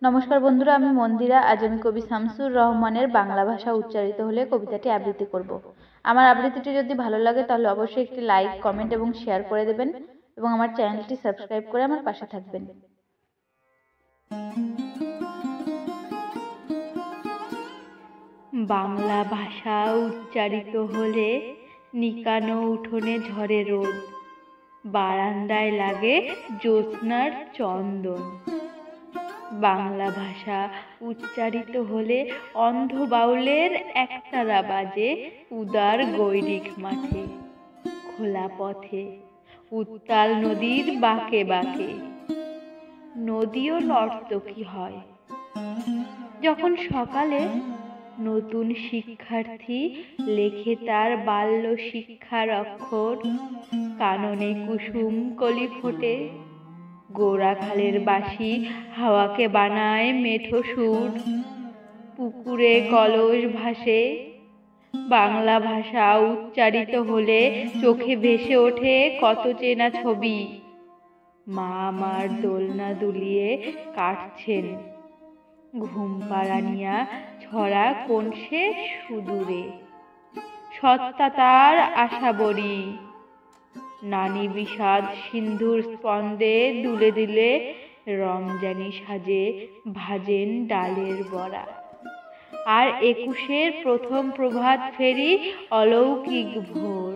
নমস্কার বন্ধুরা, আমি মন্দিরা। আজ আমি কবি শামসুর রহমানের বাংলা ভাষা উচ্চারিত হলে কবিতাটি আবৃত্তি করব। আমার আবৃত্তিটি যদি ভালো লাগে তাহলে অবশ্যই একটি লাইক, কমেন্ট এবং শেয়ার করে দেবেন এবং আমার চ্যানেলটি সাবস্ক্রাইব করে আমার পাশে থাকবেন। বাংলা ভাষা উচ্চারিত হলে নিকানো উঠোনে ঝরে রোদ, বারান্দায় লাগে জ্যোৎস্নার চন্দন। বাংলা ভাষা উচ্চারিত হলে অন্ধ বাউলের একতারা বাজে উদার গৈরিক মাঠে, খোলা পথে, উত্তাল নদীর বাঁকে বাঁকে। নদীও নর্তকী হয় যখন সকালে নতুন শিক্ষার্থী লেখে তার বাল্য শিক্ষার অক্ষর। কাননে কুসুম কলি ফোটে, গোড়াখালের বাঁশি হাওয়াকে বানায় মেঠো সুর। পুকুরে কলস ভাসে, বাংলা ভাষা উচ্চারিত হলে চোখে ভেসে ওঠে কত চেনা ছবি। মা আমার দোলনা দুলিয়ে কাটছেন, ঘুম পাড়ানিয়া ছড়া কোন সে সুদূরে। সত্তা তার আশা বড়ি, নানি বিষাদ সিন্ধুর স্পন্দে দুলে দিলে রমজানি সাজে ভাজেন ডালের বড়া। আর 21-এর প্রথম প্রভাত ফেরি অলৌকিক ভোর।